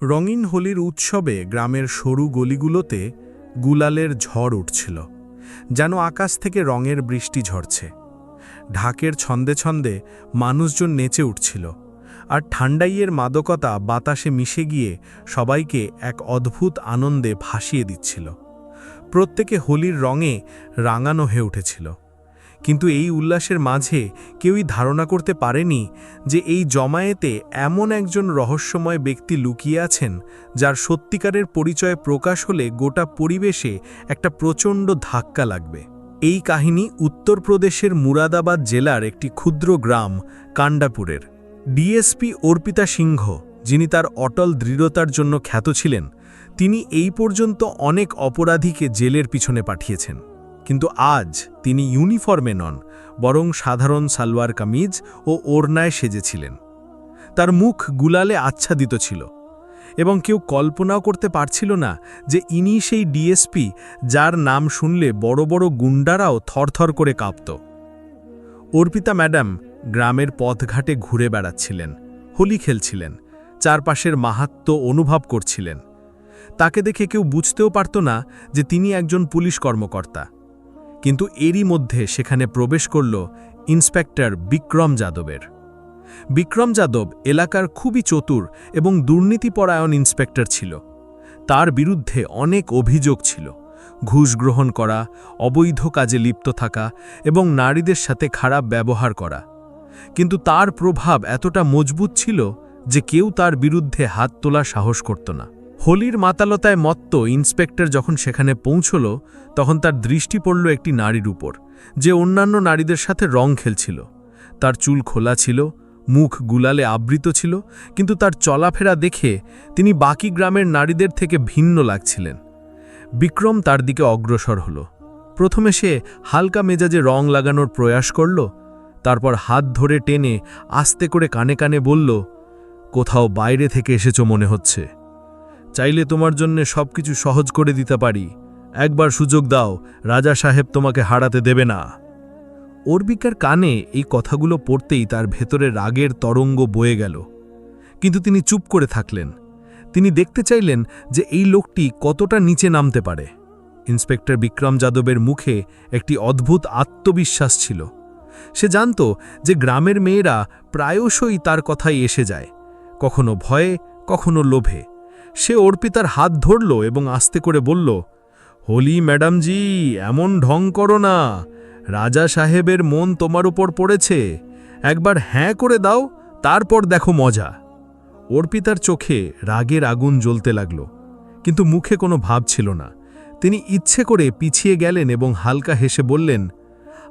রঙিন হোলির উৎসবে গ্রামের সরু গলিগুলোতে গুলালের ঝড় উঠছিল, যেন আকাশ থেকে রঙের বৃষ্টি ঝরছে। ঢাকের ছন্দে ছন্দে মানুষজন নেচে উঠছিল, আর ঠান্ডাইয়ের মাদকতা বাতাসে মিশে গিয়ে সবাইকে এক অদ্ভুত আনন্দে ভাসিয়ে দিচ্ছিল। প্রত্যেকে হোলির রঙে রাঙানো হয়ে উঠেছিল, কিন্তু এই উল্লাসের মাঝে কেউই ধারণা করতে পারেনি যে এই জমায়েতে এমন একজন রহস্যময় ব্যক্তি লুকিয়ে আছেন, যার সত্যিকারের পরিচয় প্রকাশ হলে গোটা পরিবেশে একটা প্রচণ্ড ধাক্কা লাগবে। এই কাহিনী উত্তরপ্রদেশের মুরাদাবাদ জেলার একটি ক্ষুদ্র গ্রাম কান্ডাপুরের। ডিএসপি অর্পিতা সিংহ, যিনি তার অটল দৃঢ়তার জন্য খ্যাত ছিলেন, তিনি এই পর্যন্ত অনেক অপরাধীকে জেলের পিছনে পাঠিয়েছেন। কিন্তু আজ তিনি ইউনিফর্মে নন, বরং সাধারণ সালোয়ার কামিজ ও ওড়নায় সেজেছিলেন। তার মুখ গুলালে আচ্ছাদিত ছিল, এবং কেউ কল্পনাও করতে পারছিল না যে ইনি সেই ডিএসপি যার নাম শুনলে বড় বড় গুন্ডারাও থরথর করে কাঁপত। অর্পিতা ম্যাডাম গ্রামের পথঘাটে ঘুরে বেড়াচ্ছিলেন, হোলি খেলছিলেন, চারপাশের মাহাত্ম্য অনুভব করছিলেন। তাকে দেখে কেউ বুঝতেও পারত না যে তিনি একজন পুলিশ কর্মকর্তা। কিন্তু এরই মধ্যে সেখানে প্রবেশ করল ইন্সপেক্টর বিক্রম যাদবের। বিক্রম যাদব এলাকার খুবই চতুর এবং দুর্নীতিপরায়ণ ইন্সপেক্টর ছিল। তার বিরুদ্ধে অনেক অভিযোগ ছিল: ঘুষ গ্রহণ করা, অবৈধ কাজে লিপ্ত থাকা এবং নারীদের সাথে খারাপ ব্যবহার করা। কিন্তু তার প্রভাব এতটা মজবুত ছিল যে কেউ তার বিরুদ্ধে হাত তোলার সাহস করত না। হোলির মাতালতায় মত্ত ইন্সপেক্টর যখন সেখানে পৌঁছল, তখন তার দৃষ্টি পড়ল একটি নারীর উপর, যে অন্যান্য নারীদের সাথে রং খেলছিল। তার চুল খোলা ছিল, মুখ গুলালে আবৃত ছিল, কিন্তু তার চলাফেরা দেখে তিনি বাকি গ্রামের নারীদের থেকে ভিন্ন লাগছিলেন। বিক্রম তার দিকে অগ্রসর হল। প্রথমে সে হালকা মেজাজে রং লাগানোর প্রয়াস করল, তারপর হাত ধরে টেনে আস্তে করে কানে কানে বলল, "কোথাও বাইরে থেকে এসেছ মনে হচ্ছে। চাইলে তোমার জন্য সবকিছু সহজ করে দিতে পারি। একবার সুযোগ দাও, রাজা সাহেব তোমাকে হারাতে দেবে না।" অর্পিকার কানে এই কথাগুলো পড়তেই তার ভেতরে রাগের তরঙ্গ বয়ে গেল, কিন্তু তিনি চুপ করে থাকলেন। তিনি দেখতে চাইলেন যে এই লোকটি কতটা নিচে নামতে পারে। ইন্সপেক্টর বিক্রম যাদবের মুখে একটি অদ্ভুত আত্মবিশ্বাস ছিল। সে জানত যে গ্রামের মেয়েরা প্রায়শই তার কথায় এসে যায়, কখনো ভয়ে, কখনো লোভে। সে অর্পিতার হাত ধরল এবং আস্তে করে বলল, "হোলি ম্যাডামজি, এমন ঢং করো না। রাজা সাহেবের মন তোমার উপর পড়েছে। একবার হ্যাঁ করে দাও, তারপর দেখো মজা।" অর্পিতার চোখে রাগের আগুন জ্বলতে লাগল, কিন্তু মুখে কোনো ভাব ছিল না। তিনি ইচ্ছে করে পিছিয়ে গেলেন এবং হালকা হেসে বললেন,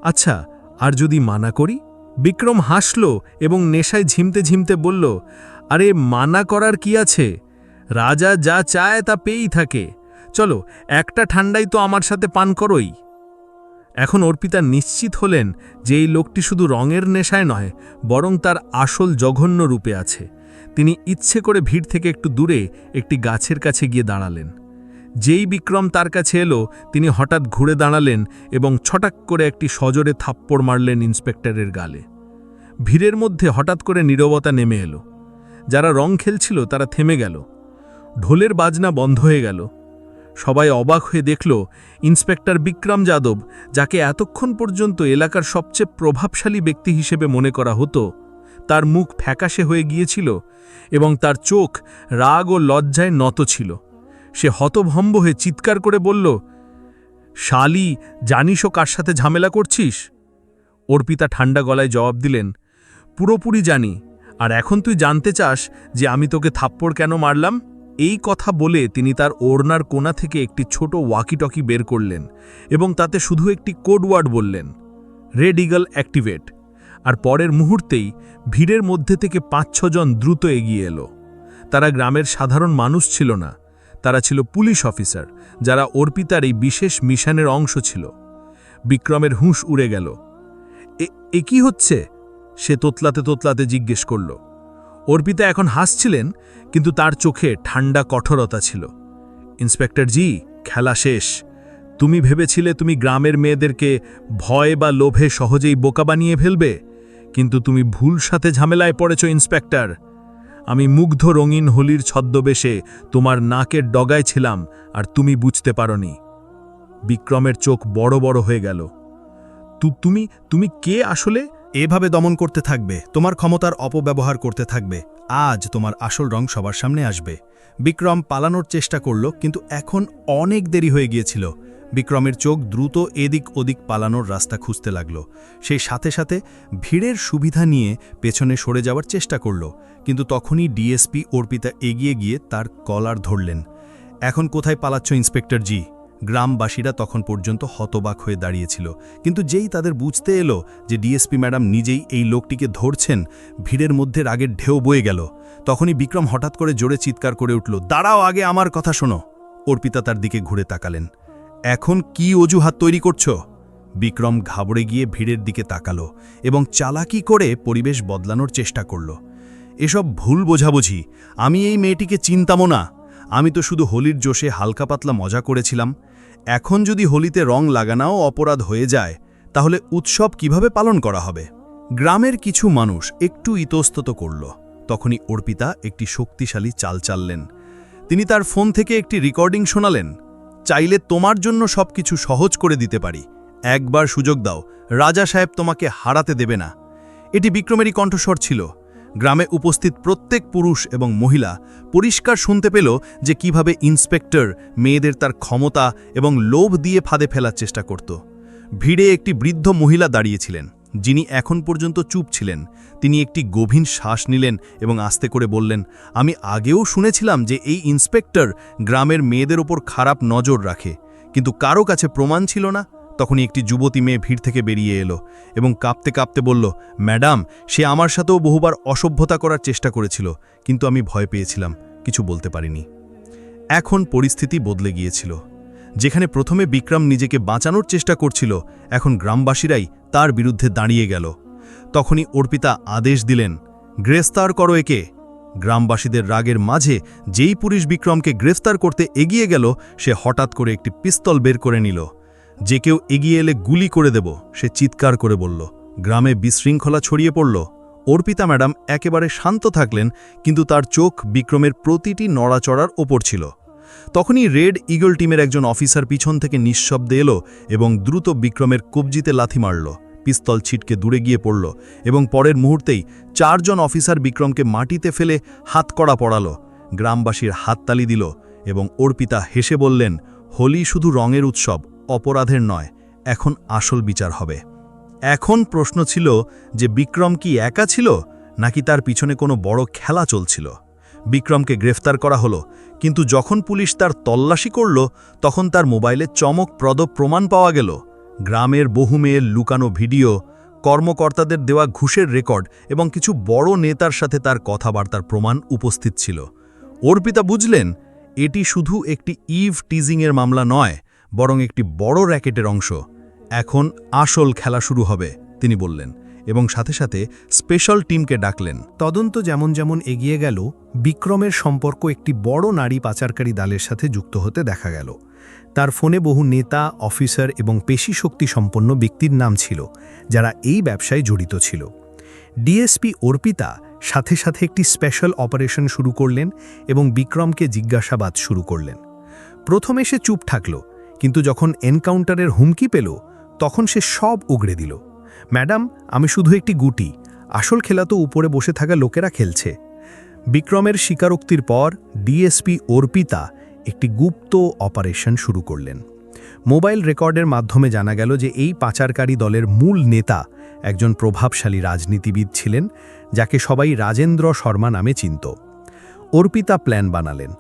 "আচ্ছা, আর যদি মানা করি?" বিক্রম হাসল এবং নেশায় ঝিমতে ঝিমতে বলল, "আরে, মানা করার কি আছে? রাজা যা চায় তা পেয়েই থাকে। চলো, একটা ঠান্ডাই তো আমার সাথে পান করোই।" এখন অর্পিতা নিশ্চিত হলেন যে এই লোকটি শুধু রঙের নেশায় নয়, বরং তার আসল জঘন্য রূপে আছে। তিনি ইচ্ছে করে ভিড় থেকে একটু দূরে একটি গাছের কাছে গিয়ে দাঁড়ালেন। যেই বিক্রম তার কাছে এলো, তিনি হঠাৎ ঘুরে দাঁড়ালেন এবং ছটাক করে একটি সজোরে থাপ্পড় মারলেন ইন্সপেক্টরের গালে। ভিড়ের মধ্যে হঠাৎ করে নীরবতা নেমে এলো। যারা রং খেলছিল তারা থেমে গেল। ঢোলের বাজনা বন্ধ হয়ে গেল। সবাই অবাক হয়ে দেখল ইন্সপেক্টর বিক্রম যাদব, যাকে এতক্ষণ পর্যন্ত এলাকার সবচেয়ে প্রভাবশালী ব্যক্তি হিসেবে মনে করা হতো, তার মুখ ফ্যাকাশে হয়ে গিয়েছিল এবং তার চোখ রাগ ও লজ্জায় নত ছিল। সে হতভম্ব হয়ে চিৎকার করে বলল, "শালি, জানিসও কার সাথে ঝামেলা করছিস?" অর্পিতা ঠান্ডা গলায় জবাব দিলেন, "পুরোপুরি জানি। আর এখন তুই জানতে চাস যে আমি তোকে থাপ্পড় কেন মারলাম?" এই কথা বলে তিনি তার ওড়নার কোণা থেকে একটি ছোট ওয়াকিটকি বের করলেন এবং তাতে শুধু একটি কোডওয়ার্ড বললেন, "রেড ইগল অ্যাক্টিভেট।" আর পরের মুহূর্তেই ভিড়ের মধ্যে থেকে ৫-৬ জন দ্রুত এগিয়ে এলো। তারা গ্রামের সাধারণ মানুষ ছিল না, তারা ছিল পুলিশ অফিসার, যারা অর্পিতার এই বিশেষ মিশনের অংশ ছিল। বিক্রমের হুঁশ উড়ে গেল। এ কি হচ্ছে?" সে তোতলাতে তোতলাতে জিজ্ঞেস করল। অর্পিতা এখন হাসছিলেন, কিন্তু তার চোখে ঠান্ডা কঠোরতা ছিল। "ইন্সপেক্টর জি, খেলা শেষ। তুমি ভেবেছিলে তুমি গ্রামের মেয়েদেরকে ভয় বা লোভে সহজেই বোকা বানিয়ে ফেলবে, কিন্তু তুমি ভুল সাথে ঝামেলায় পড়েছ ইন্সপেক্টর। আমি মুগ্ধ রঙিন হোলির ছদ্মবেশে তোমার নাকের ডগায় ছিলাম আর তুমি বুঝতে পারোনি। বিক্রমের চোখ বড় বড় হয়ে গেল। তুমি তুমি কে আসলে? এভাবে দমন করতে থাকবে, তোমার ক্ষমতার অপব্যবহার করতে থাকবে, আজ তোমার আসল রং সবার সামনে আসবে। বিক্রম পালানোর চেষ্টা করল, কিন্তু এখন অনেক দেরি হয়ে গিয়েছিল। বিক্রমের চোখ দ্রুত এদিক ওদিক পালানোর রাস্তা খুঁজতে লাগল। সেই সাথে সাথে ভিড়ের সুবিধা নিয়ে পেছনে সরে যাওয়ার চেষ্টা করল, কিন্তু তখনই ডিএসপি অর্পিতা এগিয়ে গিয়ে তার কলার ধরলেন। এখন কোথায় পালাচ্ছ ইন্সপেক্টর জি? গ্রামবাসীরা তখন পর্যন্ত হতবাক হয়ে দাঁড়িয়েছিল, কিন্তু যেই তাদের বুঝতে এলো যে ডিএসপি ম্যাডাম নিজেই এই লোকটিকে ধরছেন, ভিড়ের মধ্যে রাগের ঢেউ বয়ে গেল। তখনই বিক্রম হঠাৎ করে জোরে চিৎকার করে উঠল, দাঁড়াও, আগে আমার কথা শোনো। অর্পিতা তার দিকে ঘুরে তাকালেন। এখন কি অজুহাত তৈরি করছ? বিক্রম ঘাবড়ে গিয়ে ভিড়ের দিকে তাকালো এবং চালাকি করে পরিবেশ বদলানোর চেষ্টা করল। এসব ভুল বোঝাবুঝি, আমি এই মেয়েটিকে চিনতামও না। আমি তো শুধু হোলির জোশে হালকা পাতলা মজা করেছিলাম। এখন যদি হোলিতে রং লাগানাও অপরাধ হয়ে যায়, তাহলে উৎসব কিভাবে পালন করা হবে? গ্রামের কিছু মানুষ একটু ইতস্তত করল। তখনই অর্পিতা একটি শক্তিশালী চাল চাললেন। তিনি তার ফোন থেকে একটি রেকর্ডিং শোনালেন। চাইলে তোমার জন্য সবকিছু সহজ করে দিতে পারি, একবার সুযোগ দাও, রাজা সাহেব তোমাকে হারাতে দেবে না। এটি বিক্রমেরই কণ্ঠস্বর ছিল। গ্রামে উপস্থিত প্রত্যেক পুরুষ এবং মহিলা পরিষ্কার শুনতে পেল যে কিভাবে ইন্সপেক্টর মেয়েদের তার ক্ষমতা এবং লোভ দিয়ে ফাঁদে ফেলার চেষ্টা করত। ভিড়ে একটি বৃদ্ধ মহিলা দাঁড়িয়েছিলেন, যিনি এখন পর্যন্ত চুপ ছিলেন। তিনি একটি গভীর শ্বাস নিলেন এবং আস্তে করে বললেন, আমি আগেও শুনেছিলাম যে এই ইন্সপেক্টর গ্রামের মেয়েদের ওপর খারাপ নজর রাখে, কিন্তু কারো কাছে প্রমাণ ছিল না। তখনই একটি যুবতী মেয়ে ভিড় থেকে বেরিয়ে এলো এবং কাঁপতে কাঁপতে বলল, ম্যাডাম, সে আমার সাথেও বহুবার অসভ্যতা করার চেষ্টা করেছিল, কিন্তু আমি ভয় পেয়েছিলাম, কিছু বলতে পারিনি। এখন পরিস্থিতি বদলে গিয়েছিল। যেখানে প্রথমে বিক্রম নিজেকে বাঁচানোর চেষ্টা করছিল, এখন গ্রামবাসীরাই তার বিরুদ্ধে দাঁড়িয়ে গেল। তখনই অর্পিতা আদেশ দিলেন, গ্রেফতার করো একে। গ্রামবাসীদের রাগের মাঝে যেই পুলিশ বিক্রমকে গ্রেফতার করতে এগিয়ে গেল, সে হঠাৎ করে একটি পিস্তল বের করে নিল। যে কেউ এগিয়ে এলে গুলি করে দেব, সে চিৎকার করে বলল। গ্রামে বিশৃঙ্খলা ছড়িয়ে পড়ল। অর্পিতা ম্যাডাম একেবারে শান্ত থাকলেন, কিন্তু তার চোখ বিক্রমের প্রতিটি নড়াচড়ার ওপর ছিল। তখনই রেড ইগল টিমের একজন অফিসার পিছন থেকে নিঃশব্দে এলো এবং দ্রুত বিক্রমের কবজিতে লাথি মারল। পিস্তল ছিটকে দূরে গিয়ে পড়ল এবং পরের মুহূর্তেই 4 জন অফিসার বিক্রমকে মাটিতে ফেলে হাতকড়া পড়াল। গ্রামবাসীর হাততালি দিল এবং অর্পিতা হেসে বললেন, হোলি শুধু রঙের উৎসব, অপরাধের নয়। এখন আসল বিচার হবে। এখন প্রশ্ন ছিল যে বিক্রম কি একা ছিল, নাকি তার পিছনে কোনো বড় খেলা চলছিল? বিক্রমকে গ্রেফতার করা হলো, কিন্তু যখন পুলিশ তার তল্লাশি করল, তখন তার মোবাইলে চমকপ্রদ প্রমাণ পাওয়া গেল। গ্রামের বহু মেয়ের লুকানো ভিডিও, কর্মকর্তাদের দেওয়া ঘুষের রেকর্ড এবং কিছু বড় নেতার সাথে তার কথাবার্তার প্রমাণ উপস্থিত ছিল। অর্পিতা বুঝলেন, এটি শুধু একটি ইভ টিজিংয়ের মামলা নয়, বরং একটি বড় র্যাকেটের অংশ। এখন আসল খেলা শুরু হবে, তিনি বললেন, এবং সাথে সাথে স্পেশাল টিমকে ডাকলেন। তদন্ত যেমন যেমন এগিয়ে গেল, বিক্রমের সম্পর্ক একটি বড় নারী পাচারকারী দলের সাথে যুক্ত হতে দেখা গেল। তার ফোনে বহু নেতা, অফিসার এবং পেশি সম্পন্ন ব্যক্তির নাম ছিল, যারা এই ব্যবসায় জড়িত ছিল। ডিএসপি অর্পিতা সাথে সাথে একটি স্পেশাল অপারেশন শুরু করলেন এবং বিক্রমকে জিজ্ঞাসাবাদ শুরু করলেন। প্রথমে সে চুপ থাকল, কিন্তু যখন এনকাউন্টারের হুমকি পেল, তখন সে সব উগড়ে দিল। ম্যাডাম, আমি শুধু একটি গুটি, আসল খেলা তো উপরে বসে থাকা লোকেরা খেলছে। বিক্রমের স্বীকারোক্তির পর ডিএসপি অর্পিতা একটি গুপ্ত অপারেশন শুরু করলেন। মোবাইল রেকর্ডের মাধ্যমে জানা গেল যে এই পাচারকারী দলের মূল নেতা একজন প্রভাবশালী রাজনীতিবিদ ছিলেন, যাকে সবাই রাজেন্দ্র শর্মা নামে চিনত। অর্পিতা প্ল্যান বানালেন।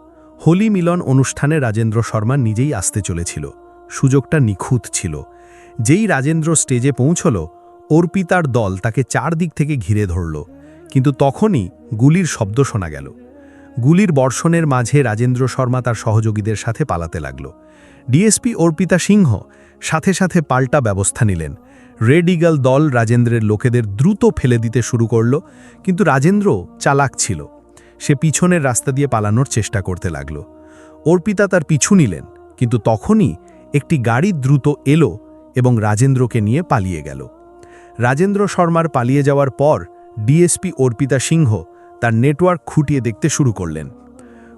হোলি মিলন অনুষ্ঠানে রাজেন্দ্র শর্মা নিজেই আসতে চলেছিল। সুযোগটা নিখুঁত ছিল। যেই রাজেন্দ্র স্টেজে পৌঁছল, অর্পিতার দল তাকে 4 দিক থেকে ঘিরে ধরল, কিন্তু তখনই গুলির শব্দ শোনা গেল। গুলির বর্ষণের মাঝে রাজেন্দ্র শর্মা তার সহযোগীদের সাথে পালাতে লাগল। ডিএসপি অর্পিতা সিংহ সাথে সাথে পাল্টা ব্যবস্থা নিলেন। রেড ইগল দল রাজেন্দ্রের লোকেদের দ্রুত ফেলে দিতে শুরু করল, কিন্তু রাজেন্দ্র চালাক ছিল। সে পিছনের রাস্তা দিয়ে পালানোর চেষ্টা করতে লাগল। অর্পিতা তার পিছু নিলেন, কিন্তু তখনই একটি গাড়ি দ্রুত এলো এবং রাজেন্দ্রকে নিয়ে পালিয়ে গেল। রাজেন্দ্র শর্মার পালিয়ে যাওয়ার পর ডিএসপি অর্পিতা সিংহ তার নেটওয়ার্ক খুঁটিয়ে দেখতে শুরু করলেন।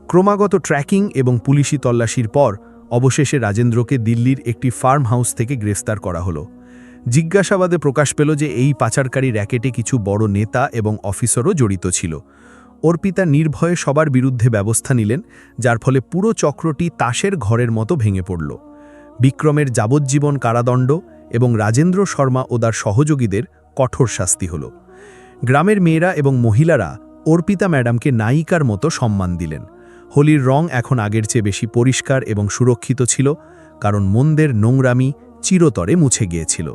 ক্রমাগত ট্র্যাকিং এবং পুলিশি তল্লাশির পর অবশেষে রাজেন্দ্রকে দিল্লির একটি ফার্ম হাউস থেকে গ্রেফতার করা হলো। জিজ্ঞাসাবাদে প্রকাশ পেল যে এই পাচারকারী র্যাকেটে কিছু বড় নেতা এবং অফিসারও জড়িত ছিল। অর্পিতা নির্ভয়ে সবার বিরুদ্ধে ব্যবস্থা নিলেন, যার ফলে পুরো চক্রটি তাসের ঘরের মতো ভেঙে পড়ল। বিক্রমের যাবজ্জীবন কারাদণ্ড এবং রাজেন্দ্র শর্মা ও তার সহযোগীদের কঠোর শাস্তি হল। গ্রামের মেয়েরা এবং মহিলারা অর্পিতা ম্যাডামকে নায়িকার মতো সম্মান দিলেন। হোলির রং এখন আগের চেয়ে বেশি পরিষ্কার এবং সুরক্ষিত ছিল, কারণ মন্দের নোংরামি চিরতরে মুছে গিয়েছিল।